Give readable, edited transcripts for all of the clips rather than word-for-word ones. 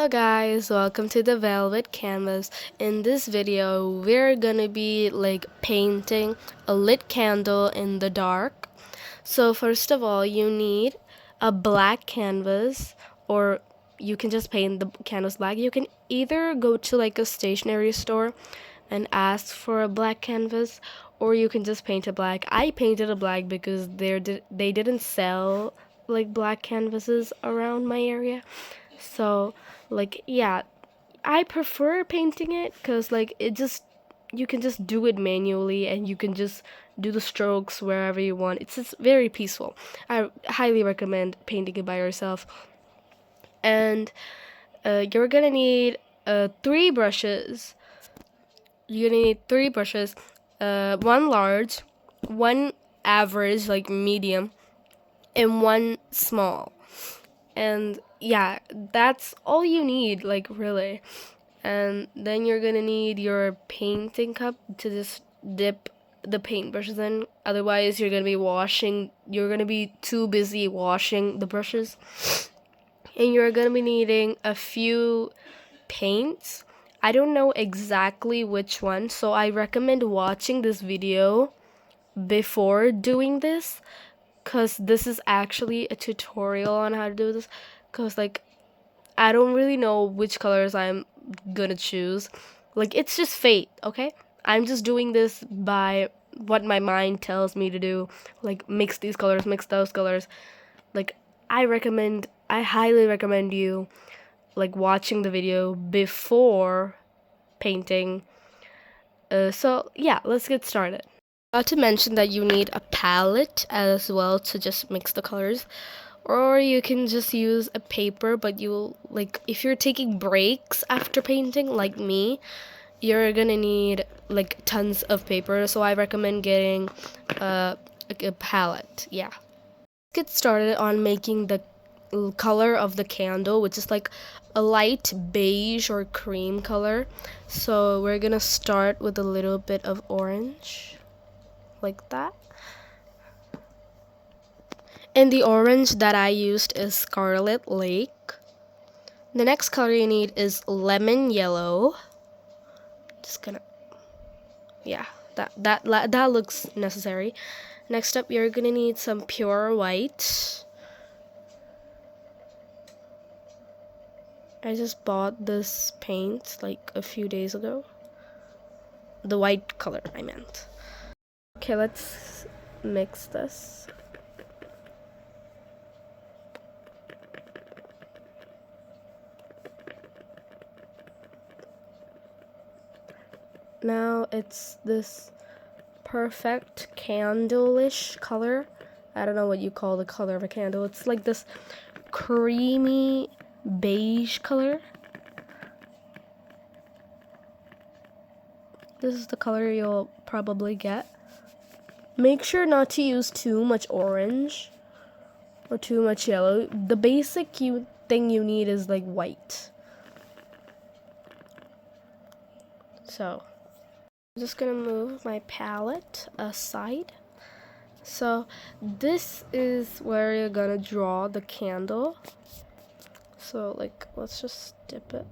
Hello guys, welcome to the Velvet Canvas. In this video, we're gonna be painting a lit candle in the dark. So first of all, you need a black canvas, or you can just paint the canvas black. You can either go to a stationery store and ask for a black canvas, or you can just paint it black. I painted it black because they didn't sell black canvases around my area. So yeah, I prefer painting it because you can just do it manually and you can just do the strokes wherever you want. It's just very peaceful. I highly recommend painting it by yourself. And you're gonna need three brushes. You're gonna need three brushes, one large, one average, like medium, and one small. And yeah, that's all you need, really. And then you're gonna need your painting cup to just dip the paintbrushes in. Otherwise, you're gonna be too busy washing the brushes. And you're gonna be needing a few paints. I don't know exactly which one, so I recommend watching this video before doing this, because this is actually a tutorial on how to do this, because I don't really know which colors I'm gonna choose. It's just fate, okay? I'm just doing this by what my mind tells me to do. Mix these colors, mix those colors. Like, I highly recommend you, watching the video before painting. So, yeah, let's get started. Not to mention that you need a palette as well to just mix the colors. Or you can just use a paper, but if you're taking breaks after painting, like me, you're gonna need tons of paper. So I recommend getting a palette. Yeah. Let's get started on making the color of the candle, which is a light beige or cream color. So we're gonna start with a little bit of orange, like that. And the orange that I used is Scarlet Lake. The next color you need is lemon yellow. Just gonna, yeah, that looks necessary. Next up, you're gonna need some pure white. I just bought this paint a few days ago. The white color, I meant. Okay, let's mix this. Now it's this perfect candle-ish color. I don't know what you call the color of a candle. It's this creamy beige color. This is the color you'll probably get. Make sure not to use too much orange or too much yellow. The basic thing you need is white. So I'm just gonna move my palette aside. So this is where you're gonna draw the candle. So let's just dip it.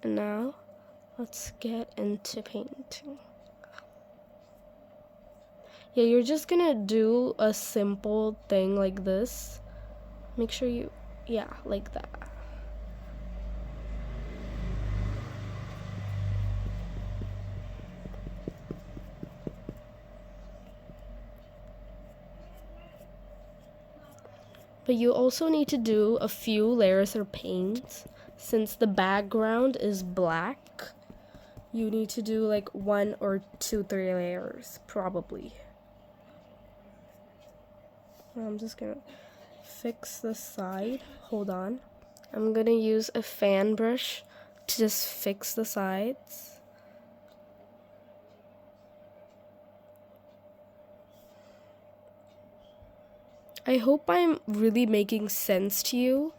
And now let's get into painting. Yeah, you're just gonna do a simple thing like this. Make sure yeah, like that. But you also need to do a few layers of paint. Since the background is black, you need to do 1 or 2, 3 layers, probably. I'm just gonna fix the side. Hold on. I'm gonna use a fan brush to just fix the sides. I hope I'm really making sense to you.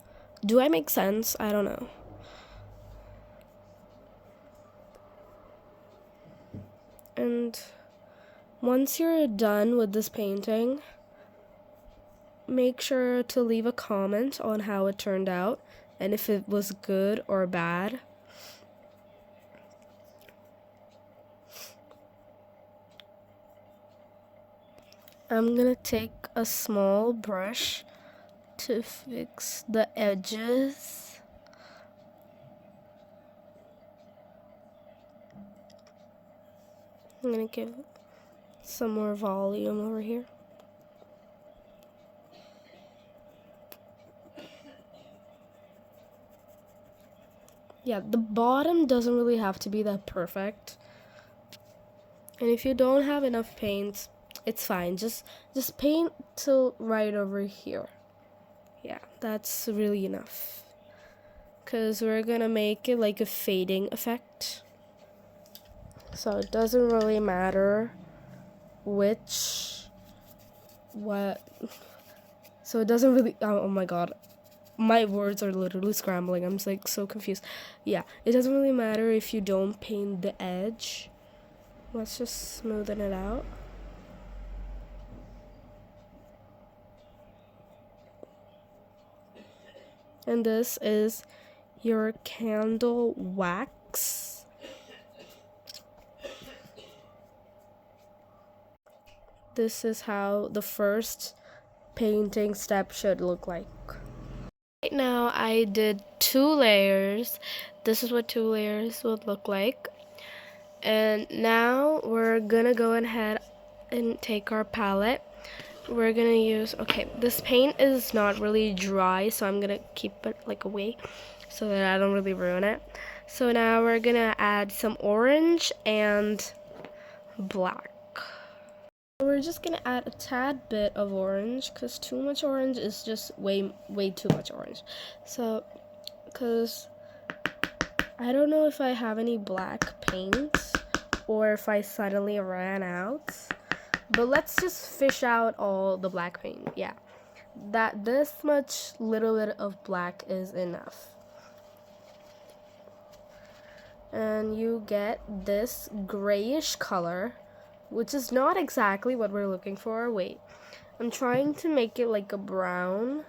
Do I make sense? I don't know. And once you're done with this painting, make sure to leave a comment on how it turned out. and if it was good or bad. I'm gonna take a small brush to fix the edges. I'm gonna give some more volume over here. Yeah, the bottom doesn't really have to be that perfect. And if you don't have enough paint, it's fine. Just paint till right over here. Yeah, that's really enough. Because we're gonna make it like a fading effect. So it doesn't really matter so it doesn't really, oh my god, my words are literally scrambling. I'm like so confused. Yeah, it doesn't really matter if you don't paint the edge. Let's just smoothen it out. And this is your candle wax. This is how the first painting step should look like. Right now I did 2 layers. This is what 2 layers would look like. And now we're gonna go ahead and take our palette. We're gonna use, okay, this paint is not really dry, so I'm gonna keep it like away so that I don't really ruin it. So now we're gonna add some orange and black. We're just gonna add a tad bit of orange because too much orange is just way too much orange. So, because I don't know if I have any black paint or if I suddenly ran out. But let's just fish out all the black paint. Yeah, this much little bit of black is enough. And you get this grayish color, which is not exactly what we're looking for. Wait, I'm trying to make it like a brown.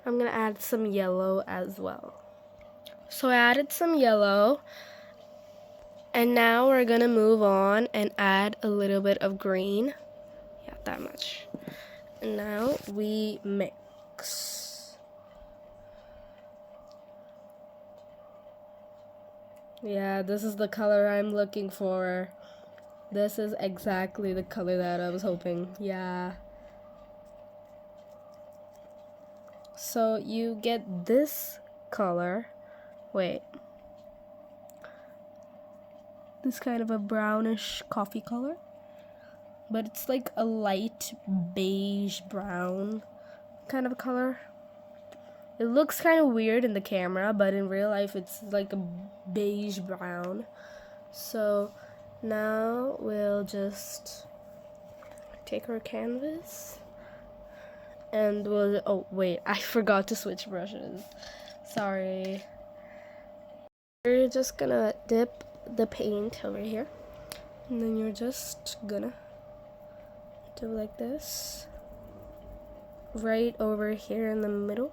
I'm gonna add some yellow as well. So I added some yellow. And now we're gonna move on and add a little bit of green. Yeah, that much. And now we mix. Yeah, this is the color I'm looking for. This is exactly the color that I was hoping. Yeah. So you get this color. Wait. This kind of a brownish coffee color, but it's like a light beige brown kind of a color. It looks kind of weird in the camera, but in real life it's like a beige brown. So now we'll just take our canvas and we'll, oh wait, I forgot to switch brushes. Sorry. We're just gonna dip the paint over here, and then you're just gonna do like this right over here in the middle.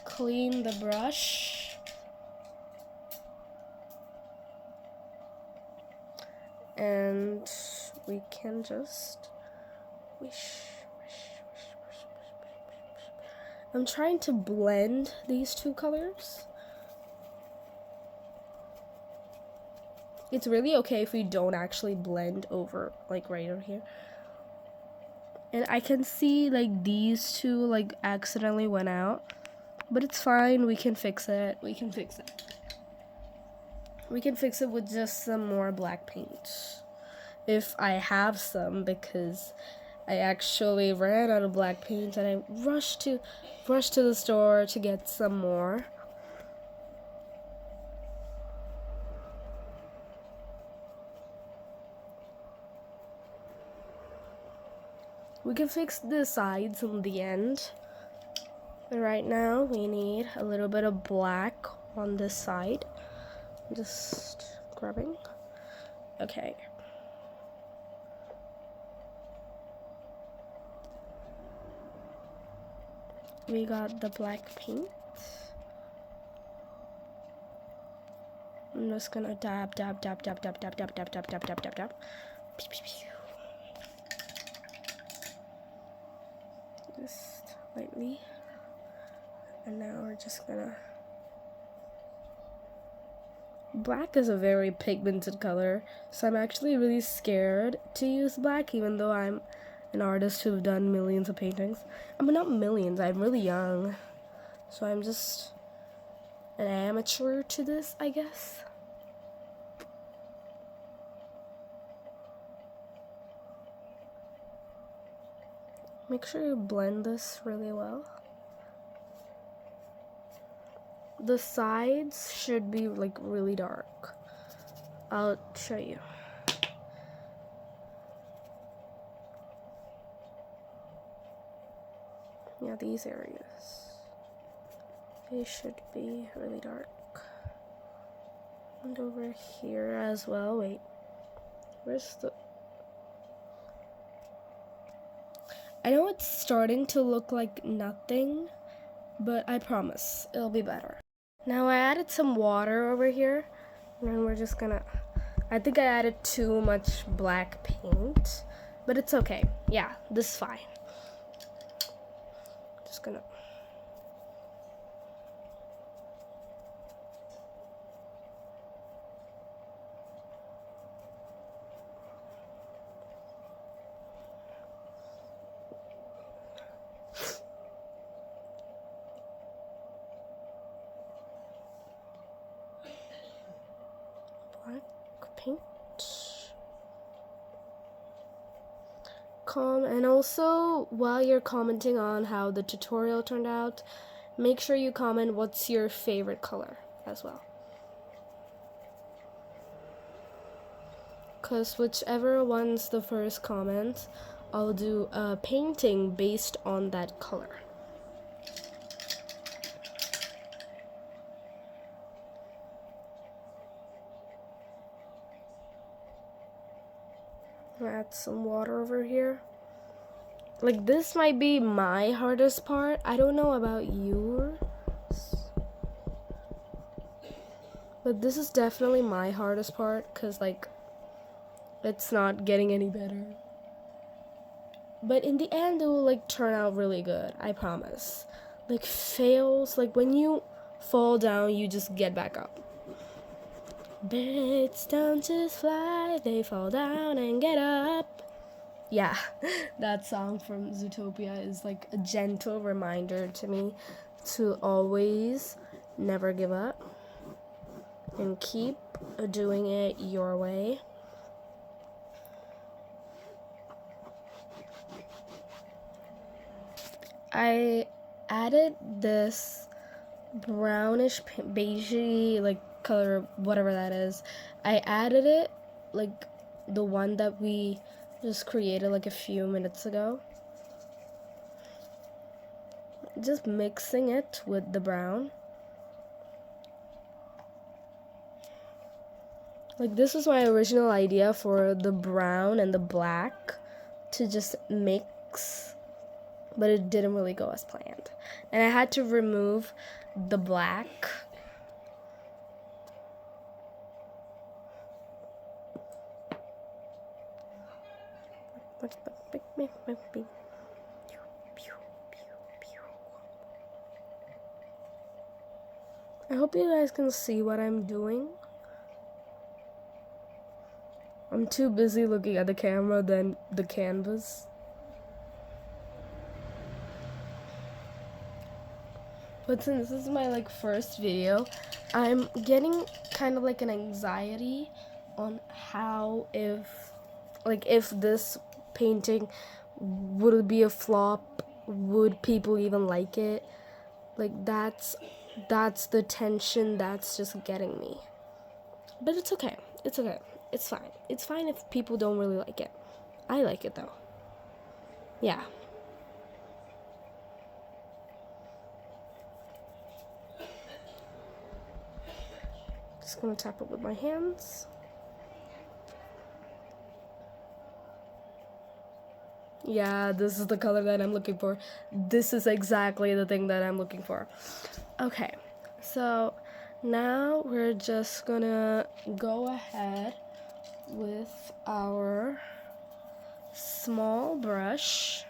Clean the brush and we can just wish. I'm trying to blend these 2 colors. It's really okay if we don't actually blend over, like right over here. And I can see like these 2 like accidentally went out, but it's fine. We can fix it. We can fix it. We can fix it with just some more black paint, if I have some, because I actually ran out of black paint and I rushed to the store to get some more. We can fix the sides in the end. But right now we need a little bit of black on this side. Just grabbing. Okay. we got the black paint. I'm just gonna dab, dab, dab, dab, dab, dab, dab, dab, dab, dab, dab, dab, dab. Just lightly. And now we're just gonna... Black is a very pigmented color, so I'm actually really scared to use black, even though I'm an artist who've done millions of paintings. I mean, not millions, I'm really young. So I'm just an amateur to this, I guess. Make sure you blend this really well. The sides should be like really dark. I'll show you. Yeah, these areas, they should be really dark. And over here as well. Wait, where's the... I know it's starting to look like nothing, but I promise it'll be better. Now I added some water over here, and then we're just gonna... I think I added too much black paint, but it's okay. Yeah, this is fine. Just gonna... black paint. And also, while you're commenting on how the tutorial turned out, make sure you comment what's your favorite color as well. Because whichever one's the first comment, I'll do a painting based on that color. Add some water over here. Like, this might be my hardest part. I don't know about yours, but this is definitely my hardest part, because like it's not getting any better. But in the end it will like turn out really good, I promise. Like, fails, like when you fall down you just get back up. Birds don't just fly, they fall down and get up. Yeah, that song from Zootopia is like a gentle reminder to me to always never give up and keep doing it your way. I added this brownish beigey like color, whatever that is. I added it like the one that we just created like a few minutes ago, just mixing it with the brown. Like, this was my original idea for the brown and the black to just mix, but it didn't really go as planned, and I had to remove the black. I hope you guys can see what I'm doing. I'm too busy looking at the camera than the canvas. But since this is my like first video, I'm getting kind of like an anxiety on how if this painting would it be a flop, would people even like it? Like, that's the tension that's just getting me. But it's okay. It's okay. It's fine. It's fine if people don't really like it. I like it though. Yeah. Just gonna tap it with my hands. Yeah, this is the color that I'm looking for. This is exactly the thing that I'm looking for. Okay, so now we're just gonna go ahead with our small brush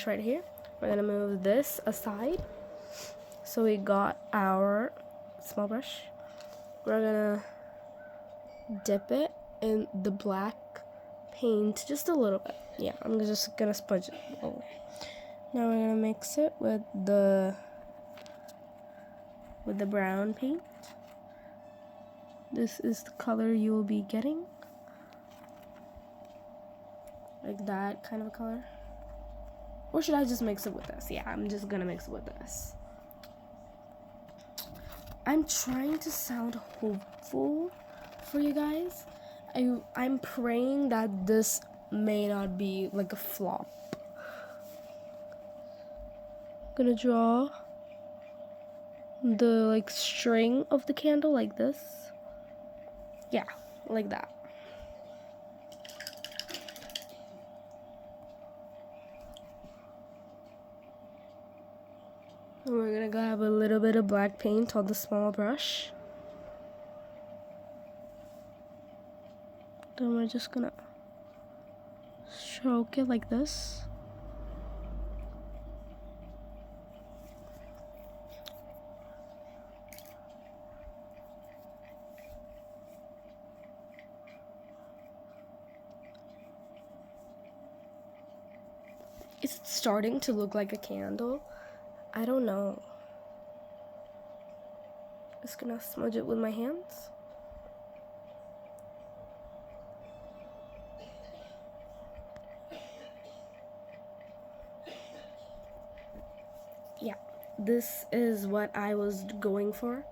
right here. We're gonna move this aside. So we got our small brush. We're gonna dip it in the black paint just a little bit. Yeah, I'm just gonna smudge it over. Now we're gonna mix it with the brown paint. This is the color you will be getting, like that kind of a color. Or should I just mix it with this? Yeah, I'm just gonna mix it with this. I'm trying to sound hopeful for you guys. I'm praying that this may not be like a flop. Gonna draw the like string of the candle like this. Yeah, like that. And we're gonna grab a little bit of black paint on the small brush. Then we're just gonna stroke it like this. It's starting to look like a candle. I don't know. Just gonna smudge it with my hands. Yeah, this is what I was going for.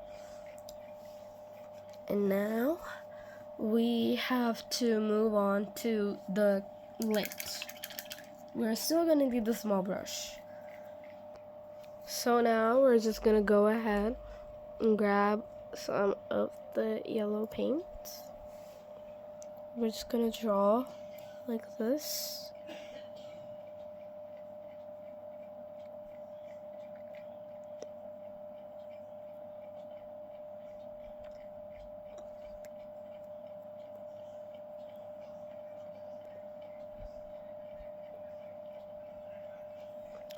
And now we have to move on to the lid. We're still gonna need the small brush. So now we're just gonna go ahead and grab some of the yellow paint. We're just gonna draw like this.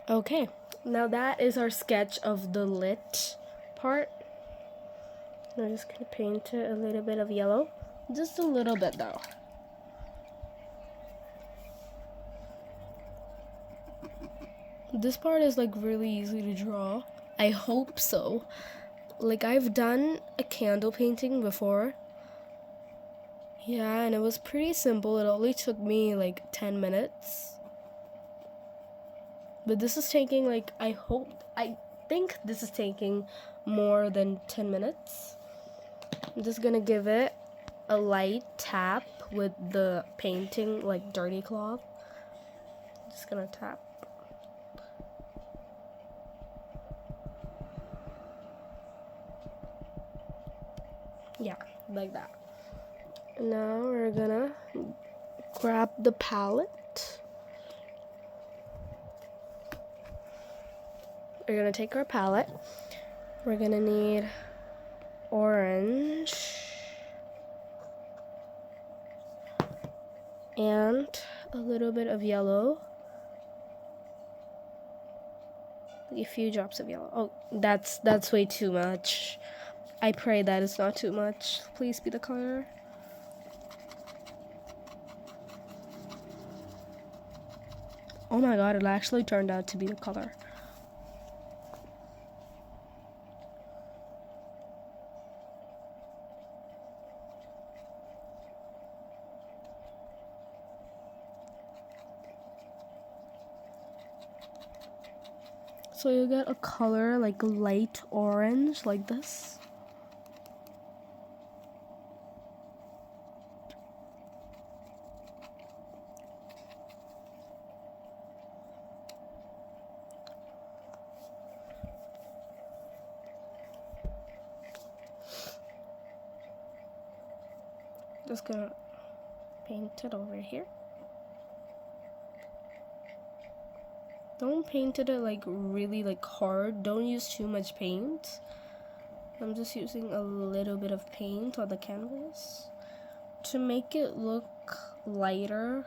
Okay, now that is our sketch of the lit part. I'm just gonna paint it a little bit of yellow. Just a little bit though. This part is like really easy to draw. I hope so. Like I've done a candle painting before. Yeah, and it was pretty simple. It only took me like 10 minutes. But this is taking like, I think this is taking more than 10 minutes. I'm just gonna give it a light tap with the painting like dirty cloth. Just gonna tap. Yeah, like that. Now we're gonna grab the palette. We're gonna take our palette. We're gonna need orange and a little bit of yellow. A few drops of yellow. Oh, that's way too much. I pray that it's not too much. Please be the color. Oh my god, it actually turned out to be the color. So you get a color like light orange like this. Just gonna paint it over here. don't paint it like really like hard. Don't use too much paint. I'm just using a little bit of paint on the canvas to make it look lighter.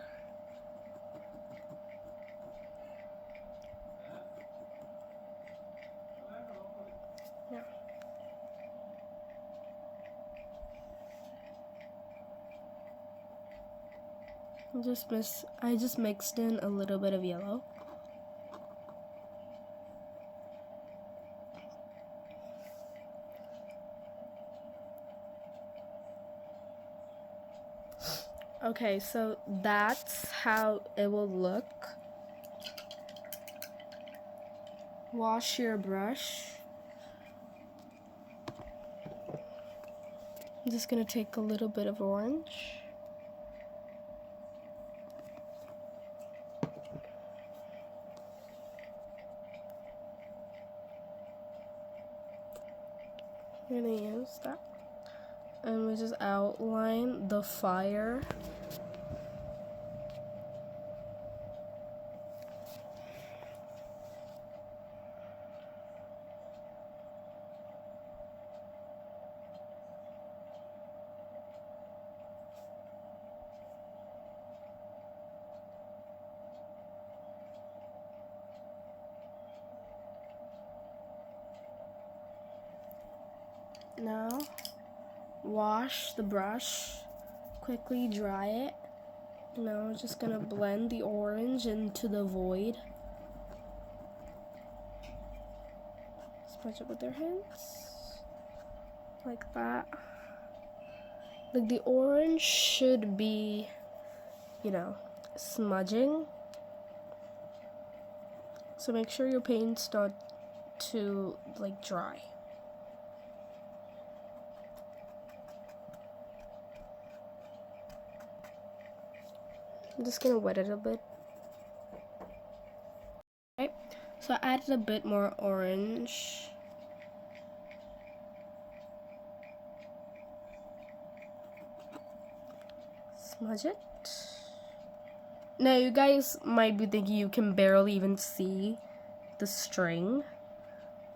Yeah. I just mixed in a little bit of yellow. Okay, so that's how it will look. Wash your brush. I'm just gonna take a little bit of orange. I'm gonna use that. And we just outline the fire. Now, wash the brush, quickly dry it. Now we're just gonna blend the orange into the void. Smudge it with your hands, like that. Like the orange should be, you know, smudging. So make sure your paint's not too like dry. I'm just gonna wet it a bit. Okay, so I added a bit more orange. Smudge it. Now you guys might be thinking you can barely even see the string.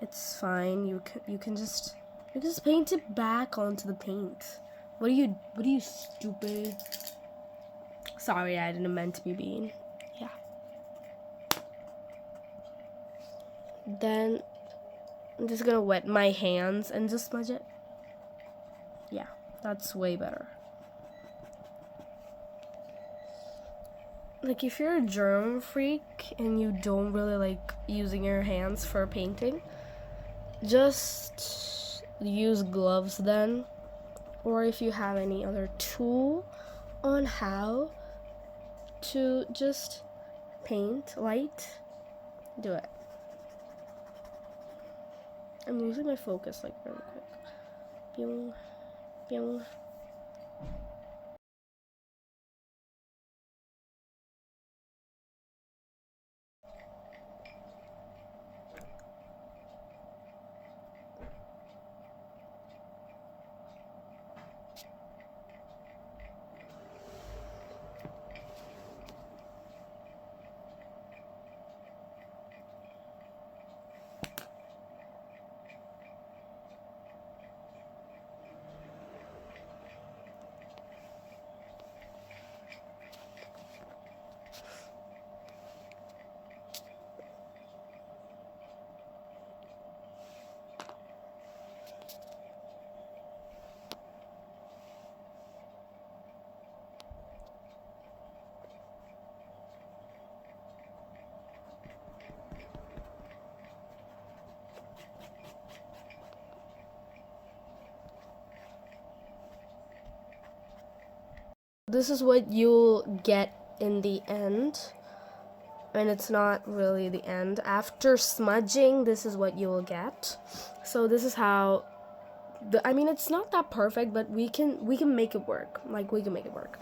It's fine. You can just paint it back onto the paint. What are you stupid? Sorry, I didn't meant to be mean. Yeah. Then I'm just gonna wet my hands and just smudge it. Yeah, that's way better. Like if you're a germ freak and you don't really like using your hands for painting, just use gloves then. Or if you have any other tool on how to just paint light, do it. I'm losing my focus like really quick. Byung, byung. This is what you'll get in the end. And it's not really the end. After smudging, this is what you will get. So this is how I mean, it's not that perfect, but we can make it work. Like we can make it work.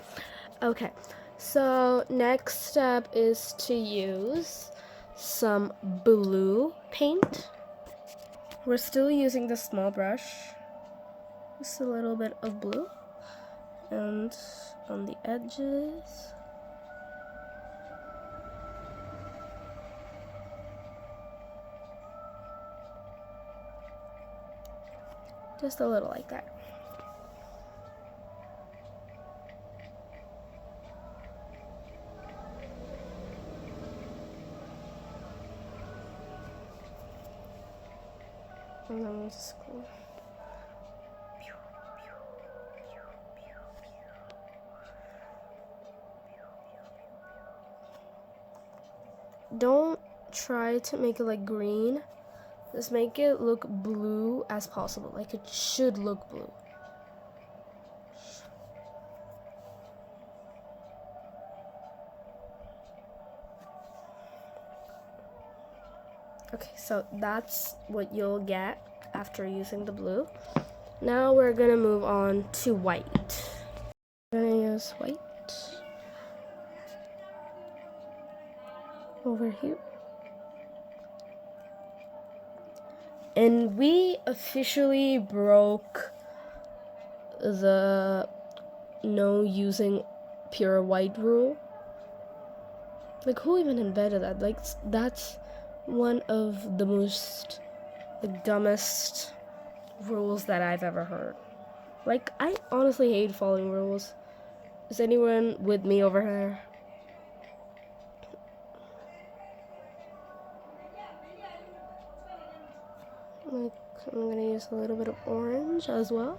Okay. So next step is to use some blue paint. We're still using the small brush. Just a little bit of blue. And on the edges. Just a little like that. And then we'll just go. Don't try to make it like green. Just make it look blue as possible. Like it should look blue. Okay, so that's what you'll get after using the blue. Now we're gonna move on to white. I'm gonna use white over here. And we officially broke the no using pure white rule. Like, who even invented that? Like, that's one of the most, like, dumbest rules that I've ever heard. Like, I honestly hate following rules. Is anyone with me over here? Like, I'm gonna use a little bit of orange as well.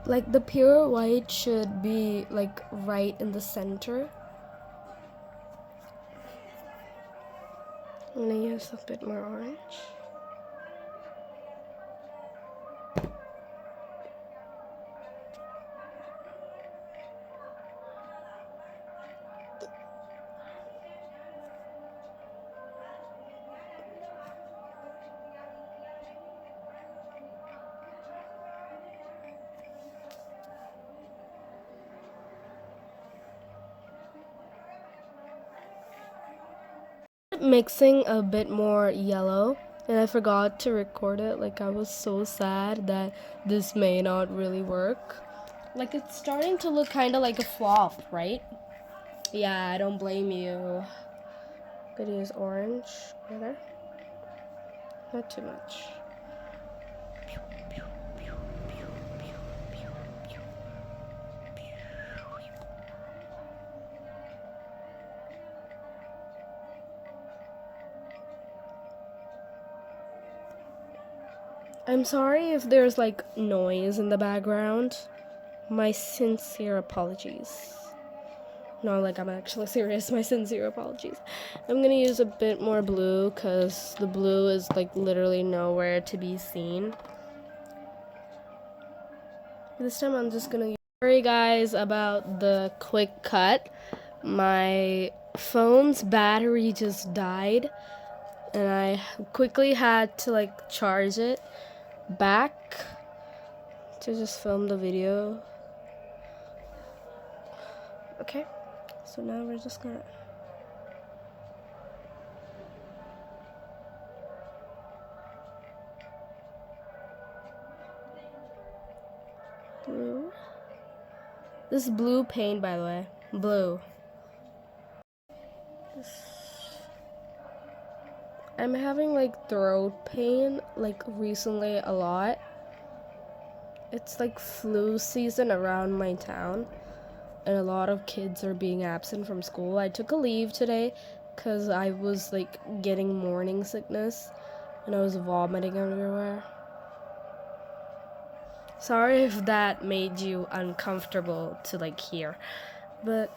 Like, the pure white should be like right in the center. I'm gonna use a bit more orange. Mixing a bit more yellow, and I forgot to record it. Like, I was so sad that this may not really work. Like, it's starting to look kind of like a flop, right? Yeah, I don't blame you. Gonna use orange over there. Not too much. I'm sorry if there's like noise in the background. My sincere apologies. No, like, I'm actually serious. My sincere apologies. I'm gonna use a bit more blue because the blue is like literally nowhere to be seen. This time I'm just gonna sorry guys about the quick cut. My phone's battery just died and I quickly had to like charge it back to just film the video. Okay, so now we're just gonna blue. This is blue paint, by the way. Blue. I'm having like throat pain like recently a lot. It's like flu season around my town and a lot of kids are being absent from school. I took a leave today because I was like getting morning sickness. and I was vomiting everywhere. Sorry if that made you uncomfortable to like hear, but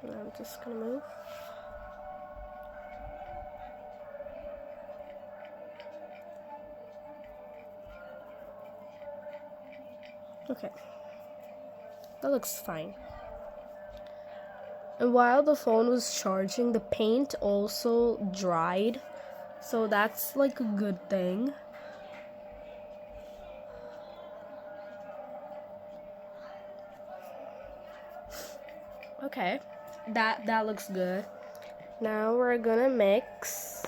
I'm just gonna move. Okay, that looks fine. And while the phone was charging, the paint also dried, so that's like a good thing. Okay, that looks good. Now we're gonna mix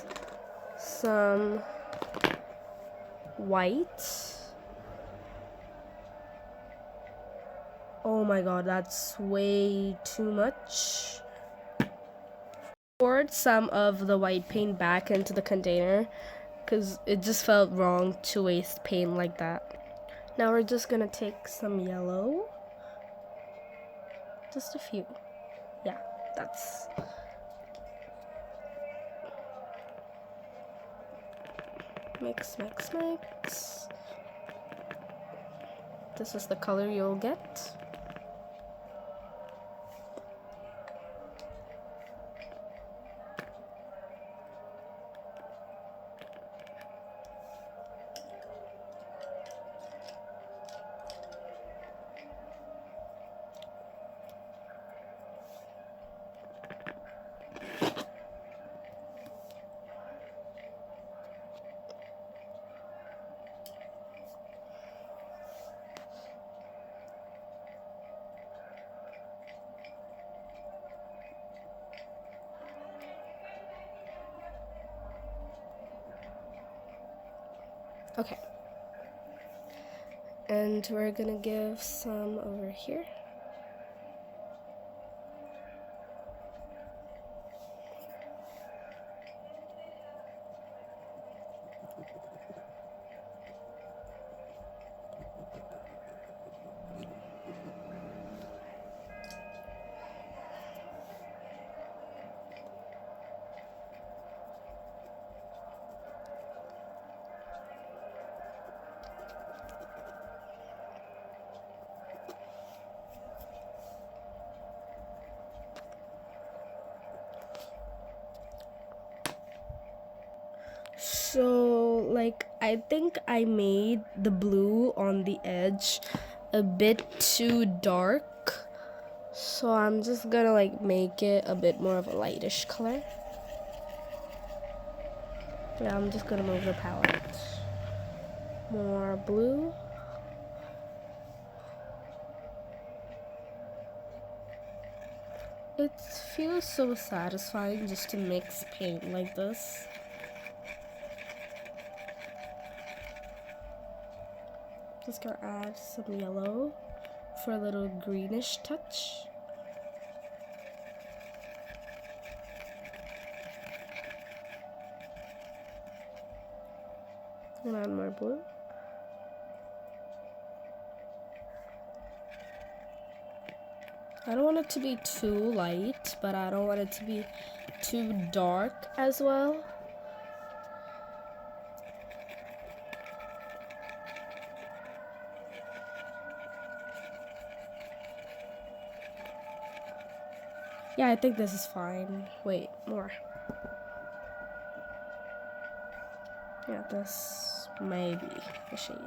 some white. Oh my god, that's way too much. Poured some of the white paint back into the container because it just felt wrong to waste paint like that. Now we're just gonna take some yellow. Just a few. Yeah, that's... Mix, mix, mix. This is the color you'll get. Okay. And we're gonna give some over here. So, like, I think I made the blue on the edge a bit too dark. So I'm just gonna, like, make it a bit more of a lightish color. Yeah, I'm just gonna move the palette. More blue. It feels so satisfying just to mix paint like this. Just gonna add some yellow for a little greenish touch. And add more blue. I don't want it to be too light, but I don't want it to be too dark as well. Yeah, I think this is fine. Wait, more. Yeah, this may be the shade.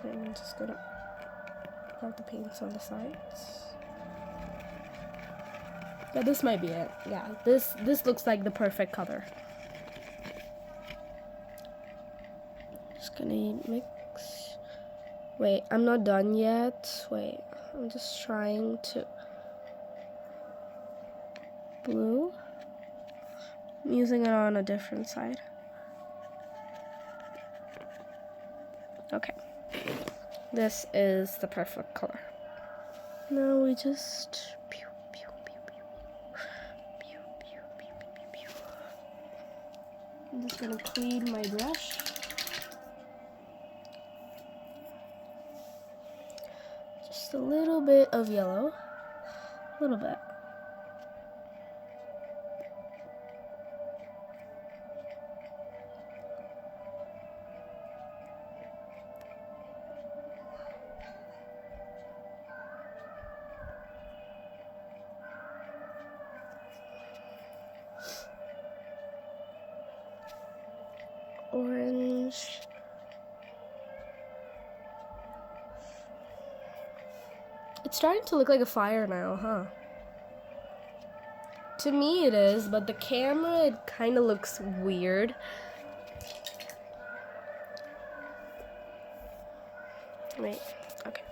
And I'm just gonna have the paints on the sides. Yeah, this might be it. Yeah, this looks like the perfect color. Just gonna mix. Wait, I'm not done yet. Wait, I'm just trying to... Blue. I'm using it on a different side. Okay. This is the perfect color. Now we just... I'm just gonna clean my brush. little bit of yellow. A little bit. Orange. It's starting to look like a fire now, huh? To me it is, but the camera, it kind of looks weird. Wait, okay.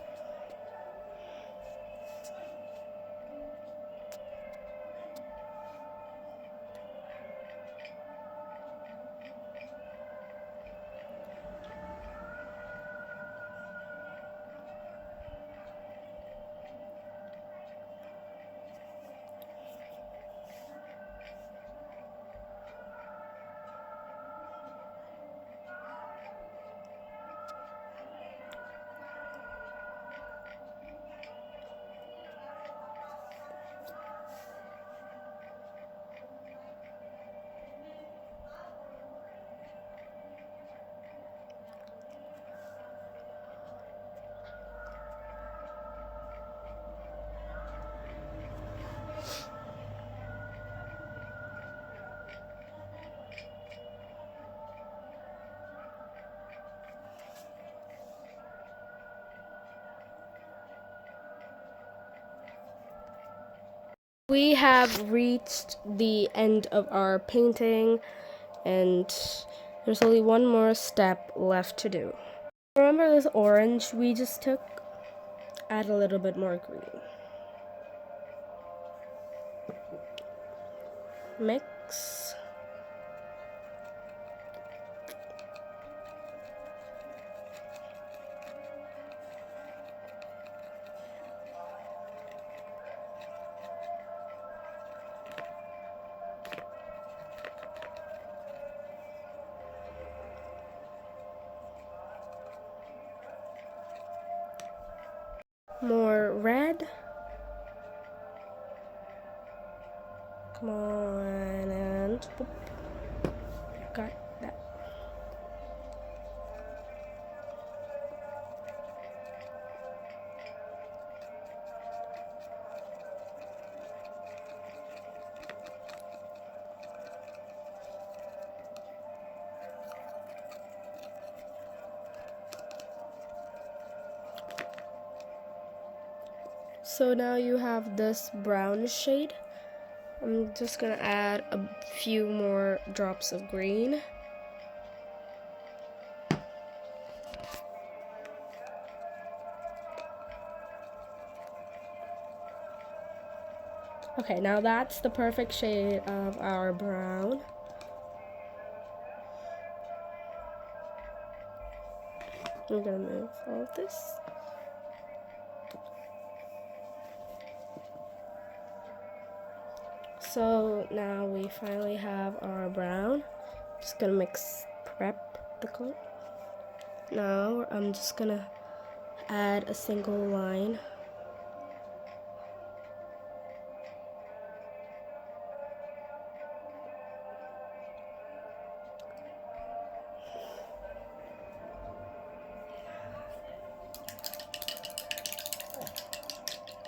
We have reached the end of our painting, and there's only one more step left to do. Remember this orange we just took? Add a little bit more green. Mix. More red. Come on, and boop. Got that. So now you have this brown shade. I'm just gonna add a few more drops of green. Okay, now that's the perfect shade of our brown. I'm gonna move all of this. So now we finally have our brown. Just gonna prep the color. Now I'm just gonna add a single line.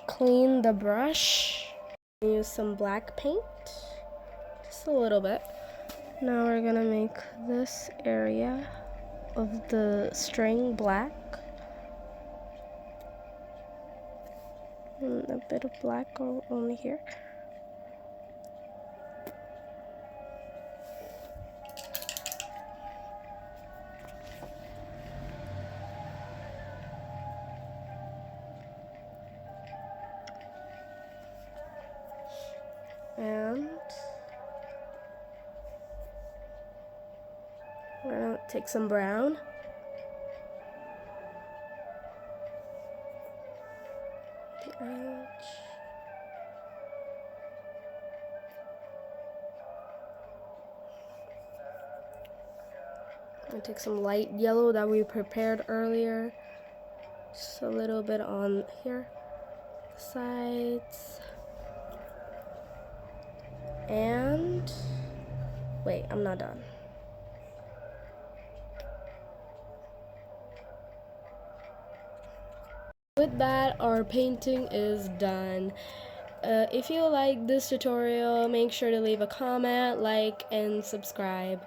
Clean the brush. Use some black paint, just a little bit. Now we're gonna make this area of the string black. And a bit of black only here. And we're gonna take some brown. The edge. I'm gonna take some light yellow that we prepared earlier. Just a little bit on here. sides. And wait, I'm not done. With that, our painting is done. If you like this tutorial, make sure to leave a comment, like, and subscribe.